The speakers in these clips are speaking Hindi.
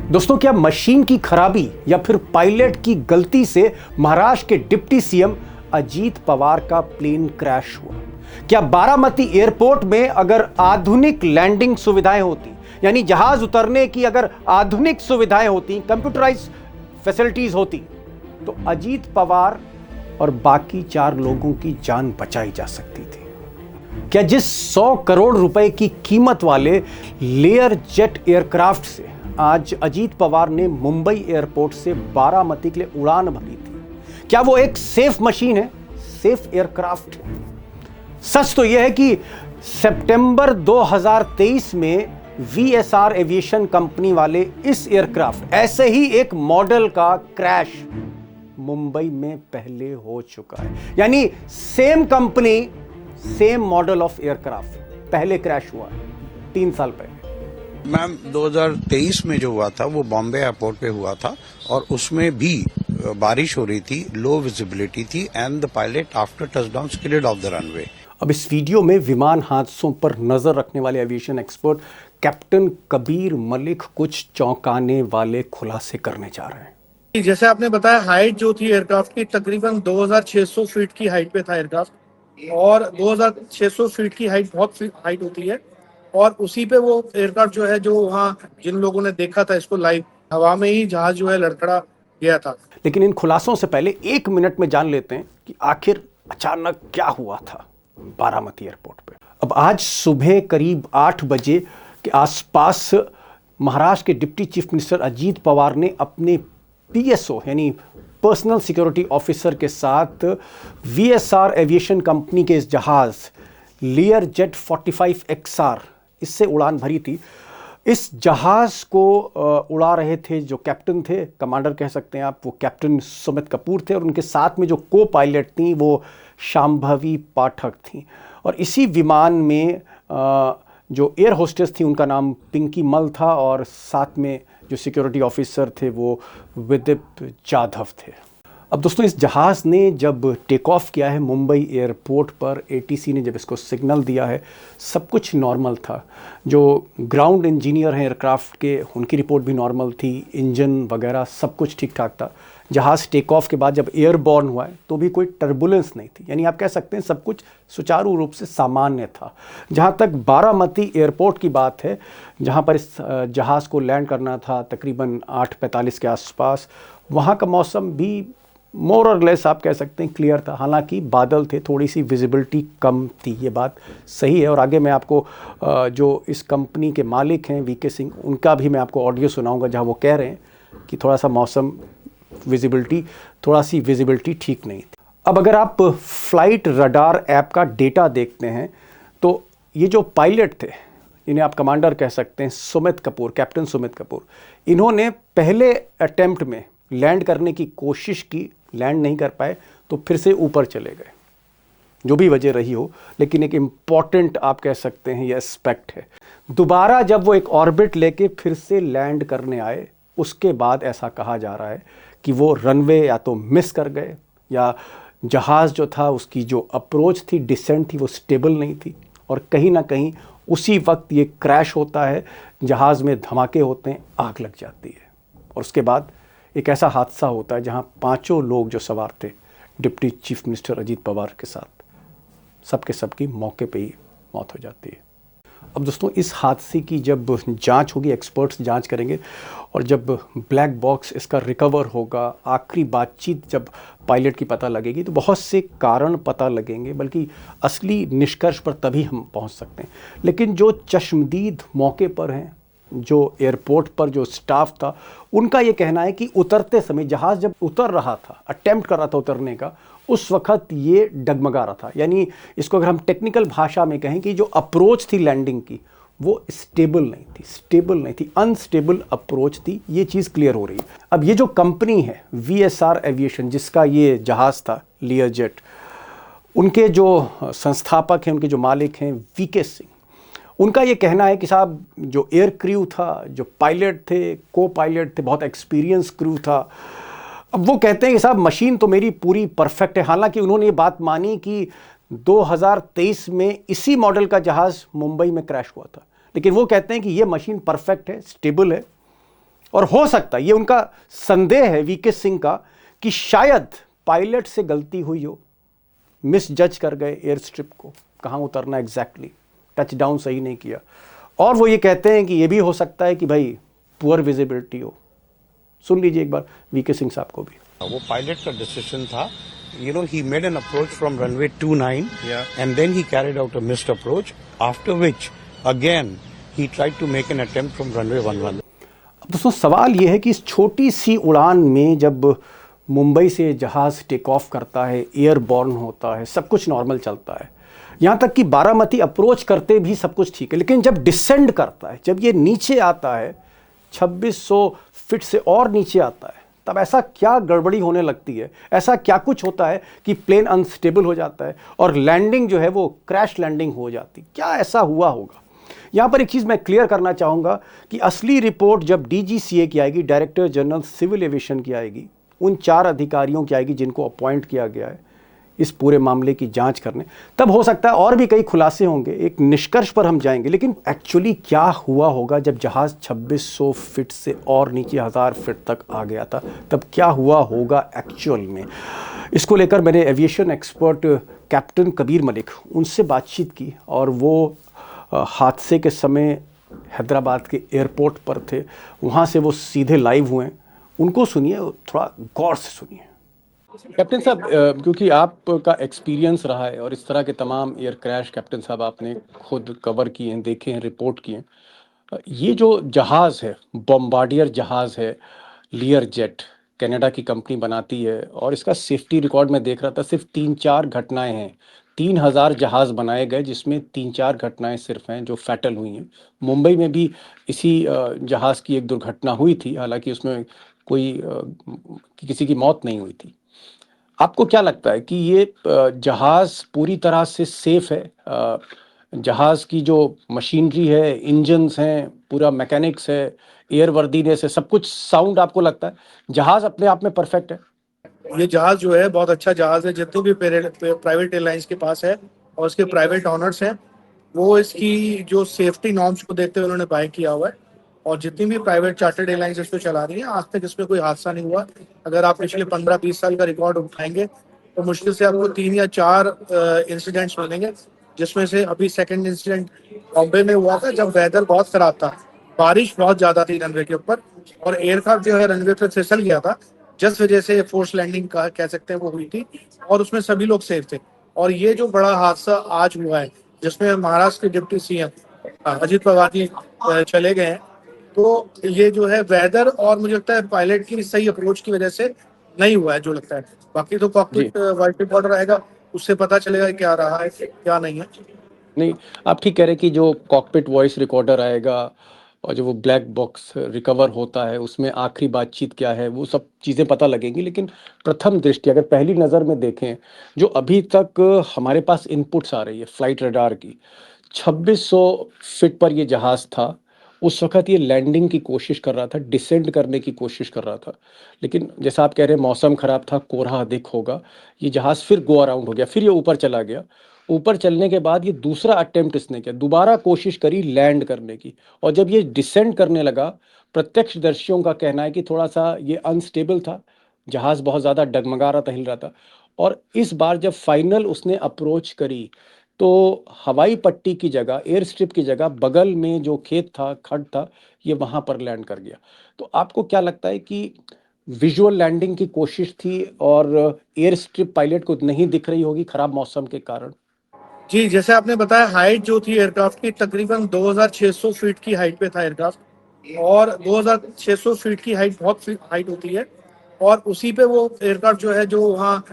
दोस्तों, क्या मशीन की खराबी या फिर पायलट की गलती से महाराष्ट्र के डिप्टी सीएम अजीत पवार का प्लेन क्रैश हुआ? क्या बारामती एयरपोर्ट में अगर आधुनिक लैंडिंग सुविधाएं होती, यानी जहाज उतरने की अगर आधुनिक सुविधाएं होती, कंप्यूटराइज फैसिलिटीज होती, तो अजीत पवार और बाकी 4 लोगों की जान बचाई जा सकती थी? क्या जिस 100 करोड़ रुपए की कीमत वाले लेयर जेट एयरक्राफ्ट से आज अजीत पवार ने मुंबई एयरपोर्ट से बारामती के लिए उड़ान भरी थी, क्या वो एक सेफ मशीन है, सेफ एयरक्राफ्ट है? सच तो यह है कि सितंबर 2023 में वीएसआर एविएशन कंपनी वाले इस एयरक्राफ्ट, ऐसे ही एक मॉडल का क्रैश मुंबई में पहले हो चुका है। यानी same company, same model of aircraft पहले क्रैश हुआ है 3 साल पहले। मैम 2023 में जो हुआ था वो बॉम्बे एयरपोर्ट पे हुआ था और उसमें भी बारिश हो रही थी, लो विजिबिलिटी थी and the pilot after touchdown skidded off the runway. अब इस वीडियो में विमान हादसों पर नजर रखने वाले aviation expert captain Kabir Malik कुछ चौंकाने वाले खुलासे करने जा रहे हैं। जैसे आपने बताया, हाइट जो थी एयरक्राफ्ट की तकरीबन 2600 फीट की हाइट पे था एयरक्राफ्ट, और 2600 फीट की हाइट बहुत हाइट होती है, और उसी पे वो एयरक्राफ्ट जो है, जो वहाँ जिन लोगों ने देखा था इसको लाइव, हवा में ही जहाज जो है लड़खड़ा गया था। लेकिन इन खुलासों से पहले 1 मिनट में जान लेते हैं कि आखिर अचानक क्या हुआ था बारामती एयरपोर्ट पे। अब आज सुबह करीब 8 बजे के आसपास महाराष्ट्र के deputy chief minister Ajit Pawar ने अपने पीएसओ यानी पर्सनल सिक्योरिटी ऑफिसर के साथ वीएसआर एविएशन कंपनी के इस जहाज लेयर जेट 45XR, इससे उड़ान भरी थी। इस जहाज को उड़ा रहे थे जो कैप्टन थे, कमांडर कह सकते हैं आप, वो कैप्टन सुमित कपूर थे, और उनके साथ में जो को पायलट थी वो शांभवी पाठक थी। और इसी विमान में जो एयर होस्टेस थी उनका नाम पिंकी मल था, और साथ में जो सिक्योरिटी ऑफिसर थे वो विदित जाधव थे। अब दोस्तों, इस जहाज़ ने जब टेक ऑफ किया है मुंबई एयरपोर्ट पर, एटीसी ने जब इसको सिग्नल दिया है, सब कुछ नॉर्मल था। जो ग्राउंड इंजीनियर हैं एयरक्राफ्ट के, उनकी रिपोर्ट भी नॉर्मल थी, इंजन वगैरह सब कुछ ठीक ठाक था। जहाज़ टेक ऑफ के बाद जब एयरबॉर्न हुआ है तो भी कोई टर्बुलेंस नहीं थी, यानी आप कह सकते हैं सब कुछ सुचारू रूप से सामान्य था। जहाँ तक बारामती एयरपोर्ट की बात है, जहाँ पर इस जहाज़ को लैंड करना था तकरीबन 8:45 के आसपास, वहाँ का मौसम भी मोर और लेस आप कह सकते हैं क्लियर था। हालांकि बादल थे, थोड़ी सी विजिबिलिटी कम थी, ये बात सही है। और आगे मैं आपको जो इस कंपनी के मालिक हैं वीके सिंह, उनका भी मैं आपको ऑडियो सुनाऊंगा जहां वो कह रहे हैं कि थोड़ा सा मौसम थोड़ा सी विजिबिलिटी ठीक नहीं थी। अब अगर आप फ्लाइट रडार ऐप का डेटा देखते हैं तो ये जो पायलट थे, इन्हें आप कमांडर कह सकते हैं, सुमित कपूर, कैप्टन सुमित कपूर, इन्होंने पहले अटेम्प्ट में लैंड करने की कोशिश की, लैंड नहीं कर पाए तो फिर से ऊपर चले गए, जो भी वजह रही हो। लेकिन एक इम्पॉर्टेंट आप कह सकते हैं ये एस्पेक्ट है, दोबारा जब वो एक ऑर्बिट लेके फिर से लैंड करने आए, उसके बाद ऐसा कहा जा रहा है कि वो रनवे या तो मिस कर गए, या जहाज़ जो था उसकी जो अप्रोच थी, डिसेंट थी, वो स्टेबल नहीं थी, और कहीं ना कहीं उसी वक्त ये क्रैश होता है, जहाज़ में धमाके होते हैं, आग लग जाती है, और उसके बाद एक ऐसा हादसा होता है जहां 5 लोग जो सवार थे deputy chief minister Ajit Pawar के साथ, सबके सबकी मौके पे ही मौत हो जाती है। अब दोस्तों, इस हादसे की जब जांच होगी, एक्सपर्ट्स जांच करेंगे, और जब ब्लैक बॉक्स इसका रिकवर होगा, आखिरी बातचीत जब पायलट की पता लगेगी, तो बहुत से कारण पता लगेंगे, बल्कि असली निष्कर्ष पर तभी हम पहुंच सकते हैं। लेकिन जो चश्मदीद मौके पर हैं, जो एयरपोर्ट पर जो स्टाफ था, उनका ये कहना है कि उतरते समय जहाज़ जब उतर रहा था, अटेम्प्ट कर रहा था उतरने का, उस वक्त ये डगमगा रहा था। यानी इसको अगर हम टेक्निकल भाषा में कहें कि जो अप्रोच थी लैंडिंग की, वो स्टेबल नहीं थी, अनस्टेबल अप्रोच थी। ये चीज़ क्लियर हो रही है। अब ये जो कंपनी है वीएसआर एविएशन, जिसका ये जहाज़ था लेयर जेट, उनके जो संस्थापक हैं, उनके जो मालिक हैं वीके सिंह, उनका ये कहना है कि साहब जो एयर क्रू था, जो पायलट थे, को पायलट थे, बहुत एक्सपीरियंस क्रू था। अब वो कहते हैं कि साहब मशीन तो मेरी पूरी परफेक्ट है। हालांकि उन्होंने ये बात मानी कि 2023 में इसी मॉडल का जहाज़ मुंबई में क्रैश हुआ था, लेकिन वो कहते हैं कि ये मशीन परफेक्ट है, स्टेबल है, और हो सकता है, ये उनका संदेह है वीके सिंह का, कि शायद पायलट से गलती हुई हो, मिस जज कर गए एयर स्ट्रिप को, कहाँ उतरना एग्जैक्टली, टच डाउन सही नहीं किया। और वो ये कहते हैं कि ये भी हो सकता है कि भाई पुअर विजिबिलिटी हो। सुन लीजिए एक बार वीके सिंह साहब को भी। वो पायलट का डिसीजन था, he made an approach from runway 29, and then he carried out a missed approach, after which again he tried to make an attempt from runway 11. अब दोस्तों सवाल ये है कि इस छोटी सी उड़ान में जब मुंबई से जहाज़ टेक ऑफ करता है, एयरबॉर्न होता है, सब कुछ नॉर्मल चलता है, यहाँ तक कि बारामती अप्रोच करते भी सब कुछ ठीक है, लेकिन जब डिसेंड करता है, जब ये नीचे आता है 2600 फीट से और नीचे आता है, तब ऐसा क्या गड़बड़ी होने लगती है, ऐसा क्या कुछ होता है कि प्लेन अनस्टेबल हो जाता है और लैंडिंग जो है वो क्रैश लैंडिंग हो जाती। क्या ऐसा हुआ होगा? यहाँ पर एक चीज़ मैं क्लियर करना चाहूँगा कि असली रिपोर्ट जब DGCA की आएगी, डायरेक्टर जनरल सिविल एविएशन की आएगी, उन 4 अधिकारियों की आएगी जिनको अपॉइंट किया गया है इस पूरे मामले की जांच करने, तब हो सकता है और भी कई खुलासे होंगे, एक निष्कर्ष पर हम जाएंगे। लेकिन एक्चुअली क्या हुआ होगा जब जहाज़ 2600 फीट से और नीचे 1000 फीट तक आ गया था, तब क्या हुआ होगा एक्चुअल में? इसको लेकर मैंने aviation expert captain Kabir Malik, उनसे बातचीत की, और वो हादसे के समय हैदराबाद के एयरपोर्ट पर थे, वहाँ से वो सीधे लाइव हुए। उनको सुनिए, थोड़ा गौर से सुनिए। कैप्टन साहब, क्योंकि आपका एक्सपीरियंस रहा है और इस तरह के तमाम एयर क्रैश कैप्टन साहब आपने खुद कवर किए हैं, देखे हैं, रिपोर्ट किए हैं, ये जो जहाज़ है, बॉम्बार्डियर जहाज़ है, लियर जेट, कनाडा की कंपनी बनाती है, और इसका सेफ्टी रिकॉर्ड मैं देख रहा था, सिर्फ 3-4 घटनाएं हैं। 3000 जहाज़ बनाए गए जिसमें 3-4 घटनाएं सिर्फ हैं जो फैटल हुई हैं। मुंबई में भी इसी जहाज़ की एक दुर्घटना हुई थी, हालांकि उसमें कोई किसी की मौत नहीं हुई थी। आपको क्या लगता है कि ये जहाज़ पूरी तरह से सेफ है? जहाज़ की जो मशीनरी है, इंजन्स हैं, पूरा मैकेनिक्स है, एयरवर्दीनेस है, सब कुछ साउंड आपको लगता है जहाज़ अपने आप में परफेक्ट है? ये जहाज जो है बहुत अच्छा जहाज है, जितने भी प्राइवेट एयरलाइंस के पास है और उसके प्राइवेट ऑनर्स हैं, वो इसकी जो सेफ्टी नॉर्म्स को देखते हुए उन्होंने बाय किया हुआ है। और जितनी भी प्राइवेट चार्टर्ड एयरलाइंस इस पे चला रही है, आज तक इसमें कोई हादसा नहीं हुआ। अगर आप पिछले 15-20 साल का रिकॉर्ड उठाएंगे तो मुश्किल से आपको 3 या 4 इंसिडेंट्स मिलेंगे, जिसमें से अभी सेकंड इंसिडेंट बॉम्बे में हुआ था जब वेदर बहुत खराब था, बारिश बहुत ज्यादा थी रनवे के ऊपर, और एयरक्राफ्ट जो है रनवे पे फिसल गया था, जिस वजह से फोर्स लैंडिंग का कह सकते हैं वो हुई थी, और उसमें सभी लोग सेफ थे। और ये जो बड़ा हादसा आज हुआ है जिसमें महाराष्ट्र के डिप्टी CM अजित पवार जी चले गए हैं, तो ये जो है वेदर और मुझे लगता है पायलट की सही अप्रोच की वजह से नहीं हुआ है, जो लगता है। बाकी तो कॉकपिट वाइट रिकॉर्डर आएगा, उससे पता चलेगा क्या रहा है क्या नहीं है। नहीं, आप ठीक कह रहे हैं कि जो कॉकपिट वॉइस रिकॉर्डर आएगा और जो वो ब्लैक बॉक्स रिकवर होता है, उसमें आखिरी बातचीत क्या है, वो सब चीज़ें पता लगेंगी। लेकिन प्रथम दृष्टि अगर पहली नज़र में देखें, जो अभी तक हमारे पास इनपुट्स आ रही है फ्लाइट रडार की, 2600 फीट पर ये जहाज़ था। उस वक़्त ये लैंडिंग की कोशिश कर रहा था, डिसेंड करने की कोशिश कर रहा था, लेकिन जैसा आप कह रहे हैं मौसम ख़राब था, कोहरा अधिक होगा, ये जहाज़ फिर गो अराउंड हो गया, फिर ये ऊपर चला गया। ऊपर चलने के बाद ये दूसरा अटेम्प्ट इसने किया, दोबारा कोशिश करी लैंड करने की, और जब ये डिसेंड करने लगा, प्रत्यक्षदर्शियों का कहना है कि थोड़ा सा ये अनस्टेबल था, जहाज़ बहुत ज़्यादा डगमगा रहा था, हिल रहा था। और इस बार जब फाइनल उसने अप्रोच करी, तो हवाई पट्टी की जगह, एयर स्ट्रिप की जगह बगल में जो खेत था, खड्ड था, ये वहाँ पर लैंड कर गया। तो आपको क्या लगता है कि विजुअल लैंडिंग की कोशिश थी और एयर स्ट्रिप पायलट को नहीं दिख रही होगी खराब मौसम के कारण? जी, जैसे आपने बताया, हाइट जो थी एयरक्राफ्ट की तकरीबन 2600 फीट की हाइट पे था एयरक्राफ्ट, और 2600 फीट की हाइट बहुत हाइट होती है, और उसी पे वो एयरक्राफ्ट जो है, जो वहाँ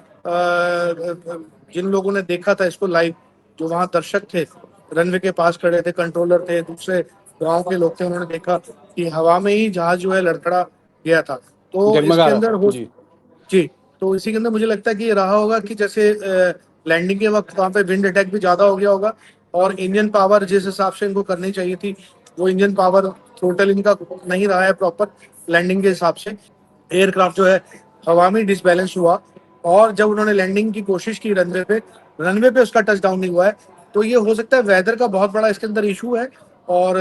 जिन लोगों ने देखा था इसको लाइव, जो वहाँ दर्शक थे, रनवे के पास खड़े थे, कंट्रोलर थे, दूसरे गांव के लोग थे, उन्होंने देखा कि हवा में ही जहाज जो है लड़खड़ा गया था। तो डगमगा इसके रहा अंदर था जी। जी, तो इसी के अंदर मुझे लगता है कि ये रहा होगा कि जैसे लैंडिंग के वक्त वहाँ पे विंड अटैक भी ज्यादा हो गया होगा, और इंजन पावर जिस हिसाब से इनको करनी चाहिए थी, वो इंजन पावर टोटल इनका नहीं रहा है प्रॉपर लैंडिंग के हिसाब से। एयरक्राफ्ट जो है हवा में डिसबैलेंस हुआ, और जब उन्होंने लैंडिंग की कोशिश की रनवे पे उसका टच डाउन नहीं हुआ है। तो ये हो सकता है वेदर का बहुत बड़ा इसके अंदर इशू है, और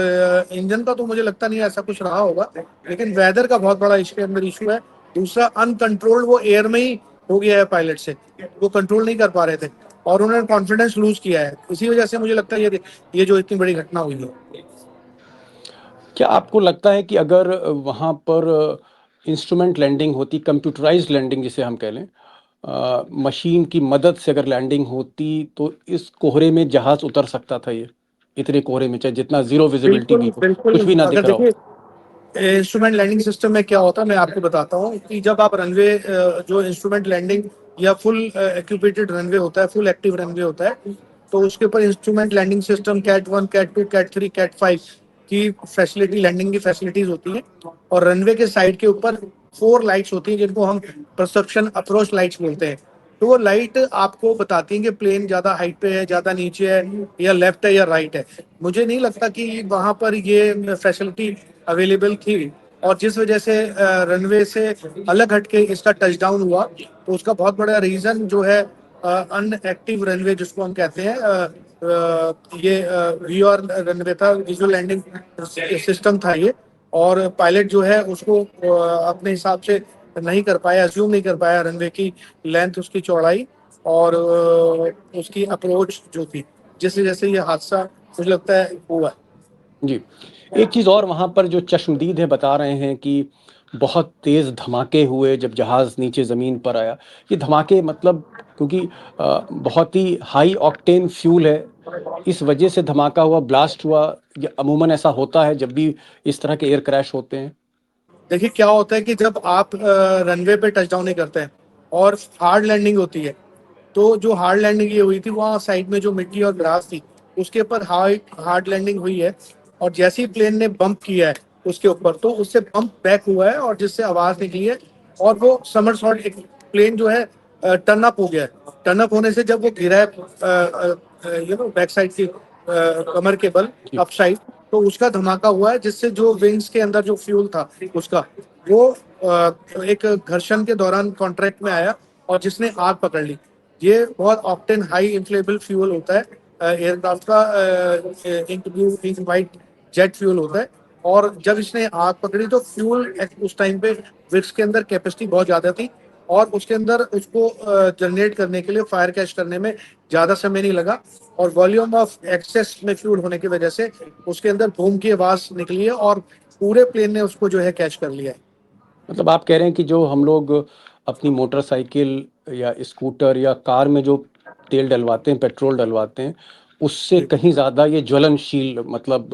इंजन का तो मुझे लगता नहीं है ऐसा कुछ रहा होगा, लेकिन वेदर का बहुत बड़ा इसके अंदर इशू है। दूसरा, अनकंट्रोल्ड वो एयर में ही हो गया है पायलट से, वो कंट्रोल नहीं कर पा रहे थे और उन्होंने कॉन्फिडेंस लूज किया है। इसी वजह से मुझे लगता है ये जो इतनी बड़ी घटना हुई है। क्या आपको लगता है कि अगर वहाँ पर इंस्ट्रूमेंट लैंडिंग होती, कंप्यूटराइज्ड लैंडिंग जिसे हम कह लें, मशीन की मदद से अगर लैंडिंग होती, तो इस कोहरे में जहाज उतर सकता था? ये इतने कोहरे में, चाहे जितना जीरो विजिबिलिटी बिल्कुल भी हो, बिल्कुल। कुछ भी ना दिख अगर रहा हो। देखिए इंस्ट्रूमेंट लैंडिंग सिस्टम में क्या होता है, मैं आपको बताता हूँ कि जब आप रनवे, जो इंस्ट्रूमेंट लैंडिंग या फुल एक्यूपेटेड रनवे होता है, फुल एक्टिव रनवे होता है, तो उसके ऊपर instrument landing system cat 1, cat 2, cat 3, cat 5 की फैसिलिटी, लैंडिंग की फैसिलिटीज होती है। और रनवे के साइड के ऊपर 4 लाइट्स होती हैं जिनको हम परसेप्शन अप्रोच लाइट्स बोलते हैं। तो वो लाइट आपको बताती है कि प्लेन ज्यादा हाइट पे है, ज्यादा नीचे है, या लेफ्ट है या राइट है। मुझे नहीं लगता कि वहां पर ये फैसिलिटी अवेलेबल थी, और जिस वजह से रनवे से अलग हटके इसका टचडाउन हुआ, तो उसका बहुत बड़ा रीजन जो है अनएक्टिव रनवे जिसको हम कहते हैं, ये वीआर रनवे था, विजुअल लैंडिंग सिस्टम था ये। और पायलट जो है उसको अपने हिसाब से नहीं कर पाया, अज्यूम नहीं कर पाया रनवे की लेंथ, उसकी चौड़ाई और उसकी अप्रोच जो थी, जिस वजह से ये हादसा मुझे लगता है हुआ। जी। एक चीज़ और वहाँ पर जो चश्मदीद है बता रहे हैं कि बहुत तेज़ धमाके हुए जब जहाज़ नीचे ज़मीन पर आया। ये धमाके मतलब, क्योंकि बहुत ही हाई ऑक्टेन फ्यूल है, इस वजह से धमाका हुआ, ब्लास्ट हुआ? या अमूमन ऐसा होता है जब भी इस तरह के एयर क्रैश होते हैं? देखिए क्या होता है कि जब आप रनवे पे टचडाउन नहीं करते हैं और हार्ड लैंडिंग होती है, तो जो हार्ड लैंडिंग ये हुई थी वहाँ साइड में जो मिट्टी और ग्रास थी उसके ऊपर हार्ड लैंडिंग हुई है। और जैसे ही प्लेन ने बम्प किया है उसके ऊपर, तो उससे बम्प बैक हुआ है और जिससे आवाज निकली है, और वो समरसॉल्ट, एक प्लेन जो है टर्न अप हो गया है। टर्न अप होने से जब वो गिरा है बैक साइड की कमर के बल जी। अप साइड, तो उसका धमाका हुआ है, जिससे जो विंग्स के अंदर जो फ्यूल था उसका, वो एक घर्षण के दौरान कॉन्ट्रैक्ट में आया और जिसने आग पकड़ ली। ये बहुत ऑक्टेन हाई इन्फ्लेमेबल फ्यूल होता है, एयरक्राफ्ट का इंक्लूडिंग वाइट जेट फ्यूल होता है। और जब इसने आग पकड़ी तो फ्यूल उस टाइम पे विक्स के अंदर कैपेसिटी बहुत ज्यादा थी, और उसके अंदर उसको जनरेट करने के लिए, फायर कैच करने में ज्यादा समय नहीं लगा। और वॉल्यूम ऑफ एक्सेस में फ्यूल होने की वजह से उसके अंदर बूम की आवाज निकली है और पूरे प्लेन ने उसको जो है कैच कर लिया है। मतलब आप कह रहे हैं कि जो हम लोग अपनी मोटरसाइकिल या स्कूटर या कार में जो तेल डलवाते हैं, पेट्रोल डलवाते हैं, उससे जी कहीं ज़्यादा ये ज्वलनशील, मतलब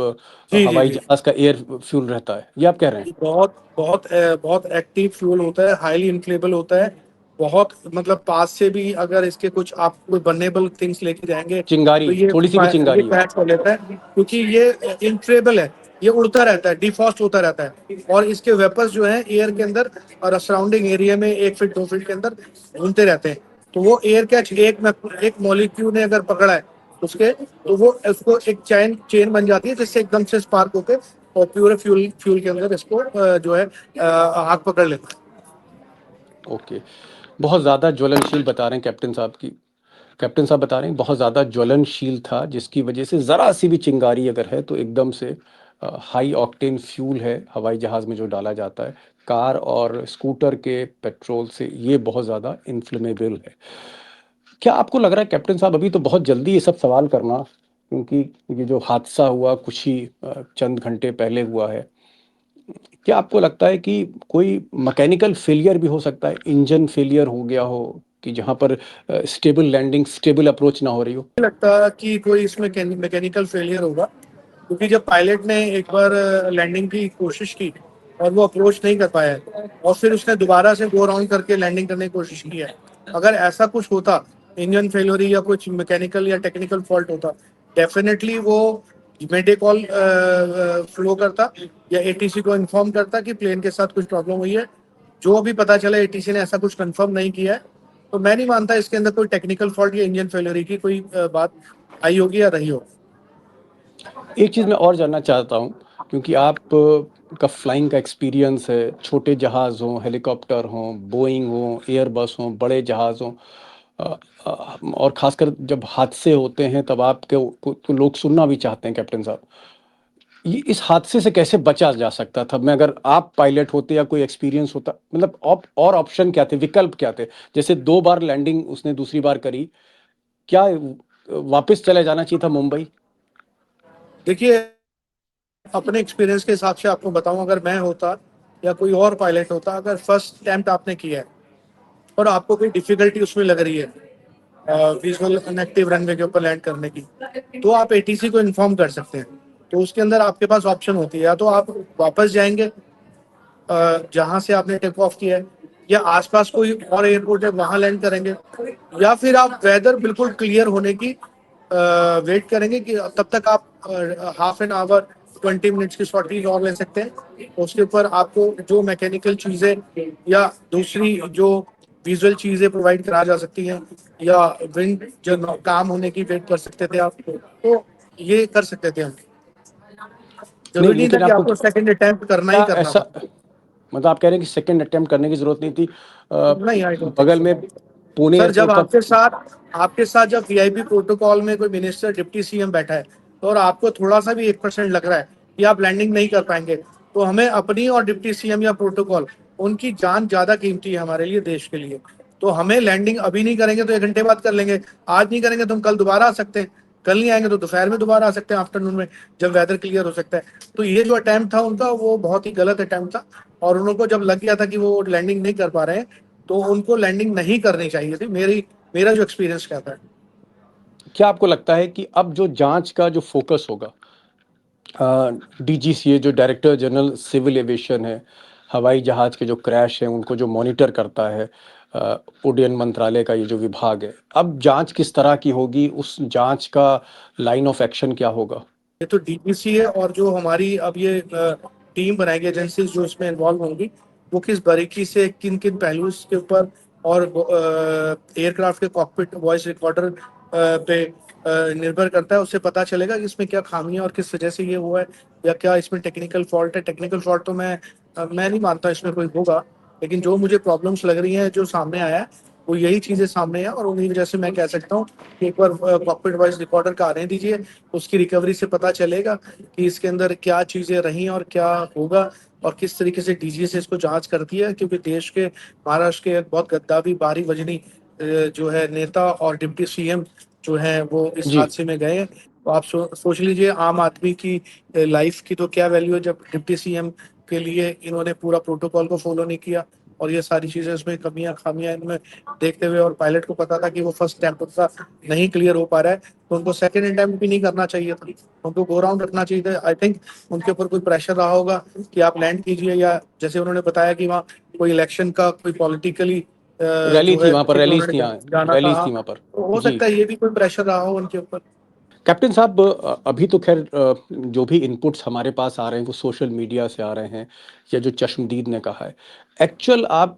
जी जी हवाई जी। जहाज़ का एयर फ्यूल रहता है, ये आप कह रहे हैं? बहुत बहुत बहुत एक्टिव फ्यूल होता है, हाईली इन्फ्लेमेबल होता है। बहुत, मतलब पास से भी अगर इसके कुछ आप कोई बर्नेबल थिंग्स लेके जाएंगे तो चिंगारी, थोड़ी सी भी ये चिंगारी हो। कैच कर लेता है, क्योंकि ये इन्फ्लेमेबल है। ये उड़ता रहता है, डिफॉस्ट होता रहता है, और इसके वेपर्स जो है एयर के अंदर और सराउंडिंग एरिया में 1 फीट 2 फीट के अंदर घूमते रहते हैं। तो वो एयर कैच एक मॉलिक्यूल ने अगर पकड़ा है उसके, तो वो उसको एक चैन चेन बन जाती है, जिससे एकदम से स्पार्क होकर और प्योर फ्यूल फ्यूल के अंदर इसको जो है आग पकड़ लेता है। ओके। बहुत ज़्यादा ज्वलनशील बता रहे हैं कैप्टन साहब की, कैप्टन साहब बता रहे हैं बहुत ज़्यादा ज्वलनशील था, जिसकी वजह से ज़रा सी भी चिंगारी अगर है तो एकदम से हाई ऑक्टेन फ्यूल है हवाई जहाज़ में जो डाला जाता है, कार और स्कूटर के पेट्रोल से ये बहुत ज़्यादा इन्फ्लेमेबल है। क्या आपको लग रहा है कैप्टन साहब, अभी तो बहुत जल्दी ये सब सवाल करना, क्योंकि ये जो हादसा हुआ कुछ ही चंद घंटे पहले हुआ है, क्या आपको लगता है कि कोई मैकेनिकल फेलियर भी हो सकता है, इंजन फेलियर हो गया हो, कि जहां पर स्टेबल लैंडिंग, स्टेबल अप्रोच ना हो रही हो? मुझे लगता कि कोई इसमें मैकेनिकल फेलियर होगा, क्योंकि जब पायलट ने एक बार लैंडिंग की कोशिश की और वो अप्रोच नहीं कर पाया है, और फिर उसने दोबारा से गो राउंड करके लैंडिंग करने की कोशिश की है, अगर ऐसा कुछ होता, इंजन फेलियर या कुछ मैकेनिकल या टेक्निकल फॉल्ट होता, डेफिनेटली वो मेडे कॉल फ्लो करता या एटीसी को इन्फॉर्म करता कि प्लेन के साथ कुछ प्रॉब्लम हुई है। जो भी पता चला, एटीसी ने ऐसा कुछ कंफर्म नहीं किया है, तो मैं नहीं मानता इसके अंदर कोई टेक्निकल फॉल्ट या इंजन फेलियर की कोई बात आई होगी या रही हो। एक चीज़ मैं और जानना चाहता हूँ, क्योंकि आप का फ्लाइंग का एक्सपीरियंस है, छोटे जहाज़ हों, हेलीकॉप्टर हों, बोइंग हों, एयरबस हों, बड़े जहाज़ हों, और ख़ासकर जब हादसे होते हैं तब आपके को तो लोग सुनना भी चाहते हैं कैप्टन साहब। ये इस हादसे से कैसे बचा जा सकता था? मैं अगर आप पायलट होते या कोई एक्सपीरियंस होता, मतलब और ऑप्शन क्या थे, विकल्प क्या थे? जैसे 2 बार लैंडिंग उसने दूसरी बार करी, क्या वापस चले जाना चाहिए था मुंबई? देखिए, अपने एक्सपीरियंस के हिसाब से आपको बताऊं, अगर मैं होता या कोई और पायलट होता, अगर फर्स्ट अटेम्प्ट आपने किया है और आपको कोई डिफिकल्टी उसमें लग रही है विजुअल इनएक्टिव रनवे के ऊपर लैंड करने की, तो आप एटीसी को इन्फॉर्म कर सकते हैं। तो उसके अंदर आपके पास ऑप्शन होती है, या तो आप वापस जाएंगे जहां से आपने टेक ऑफ किया है, या आसपास कोई और एयरपोर्ट है वहां लैंड करेंगे, या फिर आप वेदर बिल्कुल क्लियर होने की वेट करेंगे कि तब तक आप हाफ एन आवर 20 मिनट्स की शॉर्टेज और ले सकते हैं। उसके ऊपर आपको जो मैकेनिकल चीजें या दूसरी जो विजुअल चीजें प्रोवाइड करा जा सकती हैं, या विंड जो काम होने की वेट कर सकते थे आप, तो ये कर सकते थे हम। नहीं, जरूरी नहीं था लेकिन कि आपको आपको सेकंड अटेम्प्ट करना ही क्या करना ऐसा, था। मतलब आप कह रहे हैं कि सेकंड अटेम्प्ट करने की जरूरत नहीं थी? नहीं, आई डोंट थिंक बगल सो। में पुणे सर, जब एयरपोर्ट था। आपके साथ जब वीआईपी प्रोटोकॉल में कोई मिनिस्टर डिप्टी सीएम बैठा है, तो और आपको थोड़ा सा भी 1% लग रहा है कि आप लैंडिंग नहीं कर पाएंगे, तो हमें अपनी और डिप्टी सीएम या प्रोटोकॉल, उनकी जान ज्यादा कीमती है हमारे लिए, देश के लिए। तो हमें लैंडिंग अभी नहीं करेंगे तो 1 घंटे बाद कर लेंगे, आज नहीं करेंगे तो हम कल दोबारा आ सकते हैं, कल नहीं आएंगे तो दोपहर में दोबारा आ सकते हैं, आफ्टरनून में, जब वेदर क्लियर हो सकता है। तो ये जो अटेम्प्ट था उनका, वो बहुत ही गलत अटेम्प्ट था। और उनको जब लग गया था कि वो लैंडिंग नहीं कर पा रहे हैं, तो उनको लैंडिंग नहीं करनी चाहिए थी। मेरा जो एक्सपीरियंस कहता है। क्या आपको लगता है कि अब जो जांच का जो फोकस होगा, डीजीसीए जो डायरेक्टर जनरल सिविल एविएशन है, हवाई जहाज के जो क्रैश हैं उनको जो मॉनिटर करता है, उड्डयन मंत्रालय का ये जो विभाग है, अब जांच किस तरह की होगी, उस जांच का लाइन ऑफ एक्शन क्या होगा? ये तो डीपीसी है, और जो हमारी अब ये टीम बनाएगी, एजेंसीज जो इसमें इन्वॉल्व होंगी, वो किस बारीकी से किन किन पहलुओं के ऊपर, और एयरक्राफ्ट के कॉकपिट वॉइस रिकॉर्डर पे निर्भर करता है, उससे पता चलेगा कि इसमें क्या खामियां और किस वजह से ये हुआ है, या क्या इसमें टेक्निकल फॉल्ट है। टेक्निकल फॉल्ट तो मैं नहीं मानता इसमें कोई होगा, लेकिन जो मुझे प्रॉब्लम्स लग रही हैं, जो सामने आया है, वो यही चीजें सामने हैं, और उन्हीं वजह से मैं कह सकता हूँ कि एक बार कॉकपिट वॉइस रिकॉर्डर का आने दीजिए। उसकी रिकवरी से पता चलेगा कि इसके अंदर क्या चीजें रही और क्या होगा, और किस तरीके से डीजीएस इसको जांच करती है। क्योंकि देश के, महाराष्ट्र के एक बहुत गद्दावी बारी वजनी जो है नेता और डिप्टी सीएम जो है, वो इस जी। हादसे में गए। तो आप सोच लीजिए, आम आदमी की लाइफ की तो क्या वैल्यू है, जब डिप्टी सीएम के लिए इन्होंने पूरा प्रोटोकॉल को फॉलो नहीं किया, और ये सारी चीजें इसमें कमियां खामियां इनमें देखते हुए, और पायलट को पता था कि वो फर्स्ट अटेम्प्ट का नहीं क्लियर हो पा रहा है, तो उनको सेकंड अटेम्प्ट भी नहीं करना चाहिए था, उनको गो राउंड रखना चाहिए था। आई थिंक उनके ऊपर कोई प्रेशर रहा होगा कि आप लैंड कीजिए, या जैसे उन्होंने बताया कि वहाँ कोई इलेक्शन का कोई पॉलिटिकली रैली जो थी है वहां पर, कि रैलीज उन्होंने थी, हाँ, जाना था, रैलीज हाँ। थी वहां पर। तो हो जी। सकता है ये भी कोई प्रेशर रहा हो उनके ऊपर। कैप्टन साहब, अभी तो खैर जो भी इनपुट्स हमारे पास आ रहे हैं वो सोशल मीडिया से आ रहे हैं, या जो चश्मदीद ने कहा है, एक्चुअल आप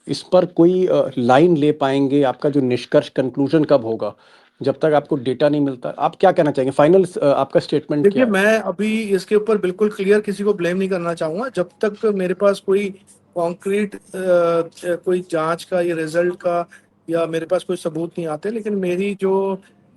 इस पर कोई लाइन ले पाएंगे? आपका जो निष्कर्ष, कंक्लूजन कब होगा? जब तक आपको डेटा नहीं मिलता, आप क्या कहना चाहेंगे? फाइनल आपका स्टेटमेंट देखिए, क्या है? मैं अभी इसके ऊपर बिल्कुल क्लियर किसी को ब्लेम नहीं करना चाहूंगा, जब तक मेरे पास कोई कॉन्क्रीट कोई जांच का या रिजल्ट का, या मेरे पास कोई सबूत नहीं आते। लेकिन मेरी जो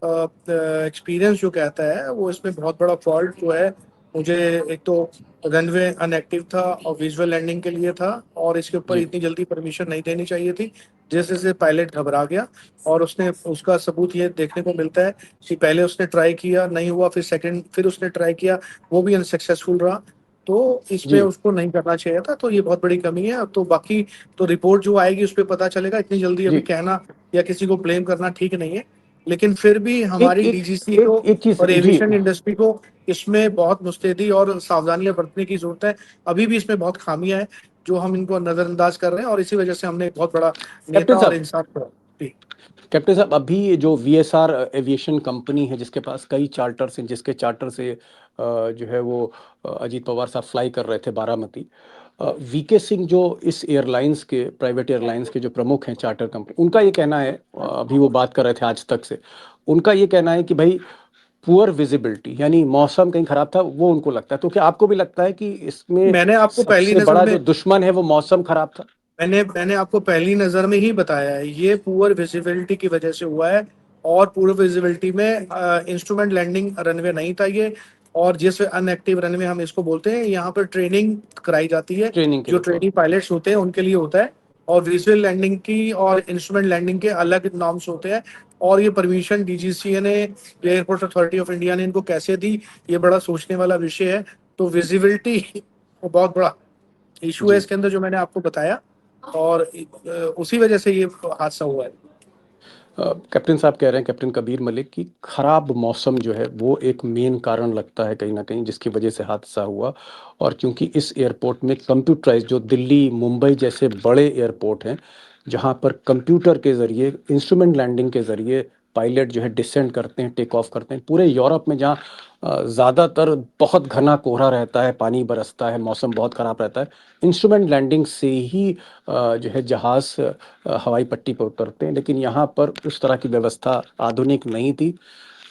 एक्सपीरियंस जो कहता है, वो इसमें बहुत बड़ा फॉल्ट जो है, मुझे एक तो रनवे अनएक्टिव था और विजुअल लैंडिंग के लिए था, और इसके ऊपर जी। इतनी जल्दी परमिशन नहीं देनी चाहिए थी। जैसे जैसे पायलट घबरा गया, और उसने, उसका सबूत ये देखने को मिलता है कि पहले उसने ट्राई किया, नहीं हुआ, फिर उसने ट्राई किया, वो भी अनसक्सेसफुल रहा। तो इसमें जी। उसको नहीं करना चाहिए था, तो ये बहुत बड़ी कमी है। तो बाकी तो रिपोर्ट जो आएगी उस पर पता चलेगा, इतनी जल्दी अभी जी। कहना या किसी को ब्लेम करना ठीक नहीं है। लेकिन फिर भी एक हमारी एक डीजीसी को एक चीज और जी। एविएशन इंडस्ट्री को इसमें बहुत मुस्तैदी और सावधानियां बरतने की जरूरत है। अभी भी इसमें बहुत खामियां हैं, जो हम इनको नजरअंदाज कर रहे हैं, और इसी वजह से हमने एक बहुत बड़ा कैप्टन नेता और साहब, इंसान को। जी। कैप्टन साहब, अभी ये जो वीएसआर एविएशन कंपनी है जिसके पास कई चार्टर्स हैं, जिसके चार्टर से जो है वो अजीत पवार साहब फ्लाई कर रहे थे बारामती, वीके सिंह जो इस एयरलाइंस के, प्राइवेट एयरलाइंस के जो प्रमुख हैं चार्टर कंपनी, उनका ये कहना है, अभी वो बात कर रहे थे आज तक से, उनका ये कहना है कि भाई पुअर विजिबिलिटी, यानी मौसम कहीं खराब था, वो उनको लगता है। तो क्या आपको भी लगता है कि इसमें मैंने आपको पहली सबसे नजर बड़ा में जो दुश्मन है वो मौसम खराब था? मैंने आपको पहली नजर में ही बताया है, ये पुअर विजिबिलिटी की वजह से हुआ है। और पुअर विजिबिलिटी में इंस्ट्रूमेंट लैंडिंग रनवे नहीं था ये, और जिस अनएक्टिव रनवे हम इसको बोलते हैं, यहाँ पर ट्रेनिंग कराई जाती है। ट्रेनिंग के जो लिए। ट्रेनिंग पायलट्स होते हैं उनके लिए होता है, और विजुअल लैंडिंग की और इंस्ट्रूमेंट लैंडिंग के अलग नॉर्म्स होते हैं। और ये परमिशन डीजीसीए ने, एयरपोर्ट अथॉरिटी ऑफ इंडिया ने इनको कैसे दी, ये बड़ा सोचने वाला विषय है। तो विजिबिलिटी बहुत बड़ा इशू है इसके अंदर, जो मैंने आपको बताया, और उसी वजह से ये हादसा हुआ है। कैप्टन साहब कह रहे हैं, कैप्टन कबीर मलिक, की खराब मौसम जो है वो एक मेन कारण लगता है कहीं ना कहीं, जिसकी वजह से हादसा हुआ। और क्योंकि इस एयरपोर्ट में कंप्यूटराइज, जो दिल्ली मुंबई जैसे बड़े एयरपोर्ट हैं जहां पर कंप्यूटर के ज़रिए, इंस्ट्रूमेंट लैंडिंग के ज़रिए पायलट जो है डिसेंड करते हैं, टेक ऑफ करते हैं, पूरे यूरोप में जहाँ ज़्यादातर बहुत घना कोहरा रहता है, पानी बरसता है, मौसम बहुत ख़राब रहता है, इंस्ट्रूमेंट लैंडिंग से ही जो है जहाज़ हवाई पट्टी पर उतरते हैं। लेकिन यहाँ पर उस तरह की व्यवस्था आधुनिक नहीं थी।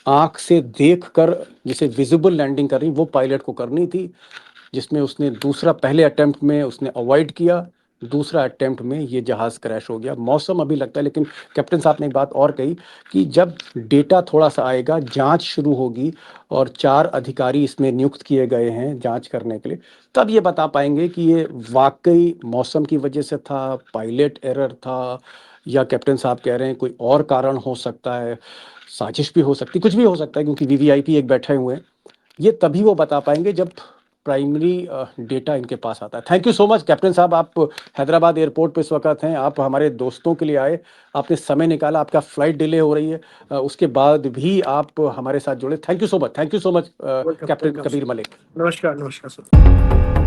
आँख से देखकर जिसे विजिबल लैंडिंग करनी वो पायलट को करनी थी, जिसमें उसने दूसरा, पहले अटेम्प्ट में उसने अवॉइड किया, दूसरा अटेम्प्ट में ये जहाज़ क्रैश हो गया। मौसम अभी लगता है, लेकिन कैप्टन साहब ने एक बात और कही कि जब डेटा थोड़ा सा आएगा, जांच शुरू होगी, और 4 अधिकारी इसमें नियुक्त किए गए हैं जांच करने के लिए, तब ये बता पाएंगे कि ये वाकई मौसम की वजह से था, पायलट एरर था, या कैप्टन साहब कह रहे हैं कोई और कारण हो सकता है, साजिश भी हो सकती, कुछ भी हो सकता है, क्योंकि वीवीआईपी एक बैठे हुए हैं। ये तभी वो बता पाएंगे जब प्राइमरी डेटा इनके पास आता है। Thank you so much captain साहब, आप हैदराबाद एयरपोर्ट पे इस वक्त हैं, आप हमारे दोस्तों के लिए आए, आपने समय निकाला, आपका फ्लाइट डिले हो रही है, उसके बाद भी आप हमारे साथ जुड़े। Thank you so much, thank you so much captain Kabir Malik. नमस्कार, नमस्कार सर।